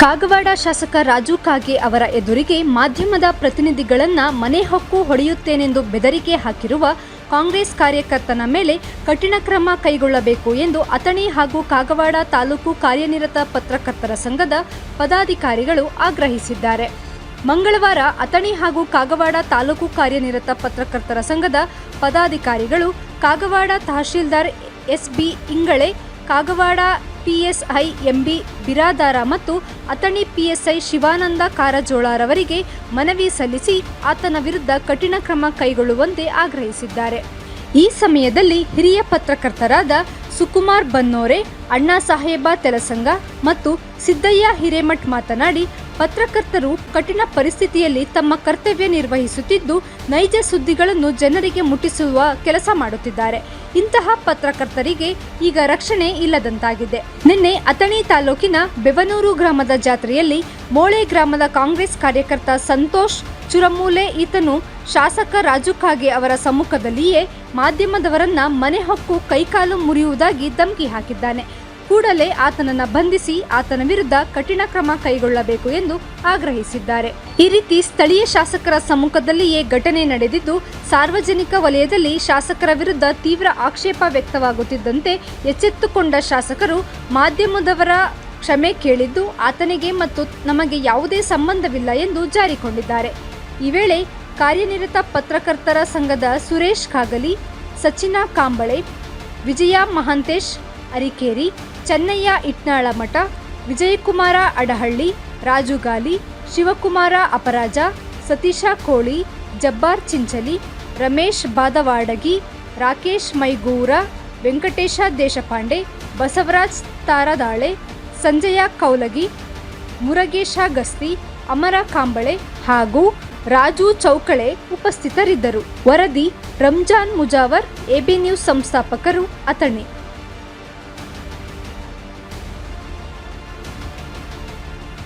ಕಾಗವಾಡ ಶಾಸಕ ರಾಜು ಕಾಗೆ ಅವರ ಎದುರಿಗೆ ಮಾಧ್ಯಮದ ಪ್ರತಿನಿಧಿಗಳನ್ನು ಮನೆ ಹೊಕ್ಕು ಹೊಡೆಯುತ್ತೇನೆಂದು ಬೆದರಿಕೆ ಹಾಕಿರುವ ಕಾಂಗ್ರೆಸ್ ಕಾರ್ಯಕರ್ತನ ಮೇಲೆ ಕಠಿಣ ಕ್ರಮ ಕೈಗೊಳ್ಳಬೇಕು ಎಂದು ಅಥಣಿ ಹಾಗೂ ಕಾಗವಾಡ ತಾಲೂಕು ಕಾರ್ಯನಿರತ ಪತ್ರಕರ್ತರ ಸಂಘದ ಪದಾಧಿಕಾರಿಗಳು ಆಗ್ರಹಿಸಿದ್ದಾರೆ. ಮಂಗಳವಾರ ಅಥಣಿ ಹಾಗೂ ಕಾಗವಾಡ ತಾಲೂಕು ಕಾರ್ಯನಿರತ ಪತ್ರಕರ್ತರ ಸಂಘದ ಪದಾಧಿಕಾರಿಗಳು Kagwad tahsildar SB. Ingale, Kagwad PSI MB Biradar ಮತ್ತು ಅಥಣಿ ಪಿಎಸ್ಐ ಶಿವಾನಂದ ಕಾರಜೋಳರವರಿಗೆ ಮನವಿ ಸಲ್ಲಿಸಿ ಆತನ ವಿರುದ್ಧ ಕಠಿಣ ಕ್ರಮ ಕೈಗೊಳ್ಳುವಂತೆ ಆಗ್ರಹಿಸಿದ್ದಾರೆ. ಈ ಸಮಯದಲ್ಲಿ ಹಿರಿಯ ಪತ್ರಕರ್ತರಾದ ಸುಕುಮಾರ್ ಬನ್ನೋರೆ, ಅಣ್ಣಾಸಾಹೇಬ ತೆಲಸಂಗ ಮತ್ತು ಸಿದ್ದಯ್ಯ ಹಿರೇಮಠ್ ಮಾತನಾಡಿ, ಪತ್ರಕರ್ತರು ಕಠಿಣ ಪರಿಸ್ಥಿತಿಯಲ್ಲಿ ತಮ್ಮ ಕರ್ತವ್ಯ ನಿರ್ವಹಿಸುತ್ತಿದ್ದು ನೈಜ ಸುದ್ದಿಗಳನ್ನು ಜನರಿಗೆ ಮುಟ್ಟಿಸುವ ಕೆಲಸ ಮಾಡುತ್ತಿದ್ದಾರೆ. ಇಂತಹ ಪತ್ರಕರ್ತರಿಗೆ ಈಗ ರಕ್ಷಣೆ ಇಲ್ಲದಂತಾಗಿದೆ. ನಿನ್ನೆ ಅಥಣಿ ತಾಲೂಕಿನ ಬೆವನೂರು ಗ್ರಾಮದ ಜಾತ್ರೆಯಲ್ಲಿ ಮೋಳೆ ಗ್ರಾಮದ ಕಾಂಗ್ರೆಸ್ ಕಾರ್ಯಕರ್ತ ಸಂತೋಷ್ ಚುರಮೂಲೆ ಈತನು ಶಾಸಕ ರಾಜು ಕಾಗೆ ಅವರ ಸಮ್ಮುಖದಲ್ಲಿಯೇ ಮಾಧ್ಯಮದವರನ್ನ ಮನೆ ಹೊಕ್ಕು ಕೈಕಾಲು ಮುರಿಯುವುದಾಗಿ ಧಮಕಿ ಹಾಕಿದ್ದಾನೆ. ಕೂಡಲೇ ಆತನನ್ನು ಬಂಧಿಸಿ ಆತನ ವಿರುದ್ಧ ಕಠಿಣ ಕ್ರಮ ಕೈಗೊಳ್ಳಬೇಕು ಎಂದು ಆಗ್ರಹಿಸಿದ್ದಾರೆ. ಈ ರೀತಿ ಸ್ಥಳೀಯ ಶಾಸಕರ ಸಮ್ಮುಖದಲ್ಲಿಯೇ ಘಟನೆ ನಡೆದಿದ್ದು, ಸಾರ್ವಜನಿಕ ವಲಯದಲ್ಲಿ ಶಾಸಕರ ವಿರುದ್ಧ ತೀವ್ರ ಆಕ್ಷೇಪ ವ್ಯಕ್ತವಾಗುತ್ತಿದ್ದಂತೆ ಎಚ್ಚೆತ್ತುಕೊಂಡ ಶಾಸಕರು ಮಾಧ್ಯಮದವರ ಕ್ಷಮೆ ಕೇಳಿದ್ದು ಆತನಿಗೆ ಮತ್ತು ನಮಗೆ ಯಾವುದೇ ಸಂಬಂಧವಿಲ್ಲ ಎಂದು ಜಾರಿಕೊಂಡಿದ್ದಾರೆ. ಈ ವೇಳೆ ಕಾರ್ಯನಿರತ ಪತ್ರಕರ್ತರ ಸಂಘದ ಸುರೇಶ್ ಕಾಗಲಿ, ಸಚಿನಾ ಕಾಂಬಳೆ, ವಿಜಯ ಮಹಾಂತೇಶ್ ಅರಿಕೇರಿ, ಚೆನ್ನಯ್ಯ ಇಟ್ನಾಳಮಠ, ವಿಜಯಕುಮಾರ ಅಡಹಳ್ಳಿ, ರಾಜುಗಾಲಿ, ಶಿವಕುಮಾರ ಅಪರಾಜ, ಸತೀಶ ಕೋಳಿ, ಜಬ್ಬಾರ್ ಚಿಂಚಲಿ, ರಮೇಶ್ ಬಾದವಾಡಗಿ, ರಾಕೇಶ್ ಮೈಗೂರ, ವೆಂಕಟೇಶ ದೇಶಪಾಂಡೆ, ಬಸವರಾಜ್ ತಾರದಾಳೆ, ಸಂಜಯ ಕೌಲಗಿ, ಮುರಗೇಶ ಗಸ್ತಿ, ಅಮರ ಕಾಂಬಳೆ ಹಾಗೂ ರಾಜು ಚೌಕಳೆ ಉಪಸ್ಥಿತರಿದ್ದರು. ವರದಿ ರಂಜಾನ್ ಮುಜಾವರ್, ಎಬಿ ನ್ಯೂಸ್ ಸಂಸ್ಥಾಪಕರು, ಅಥಣಿ.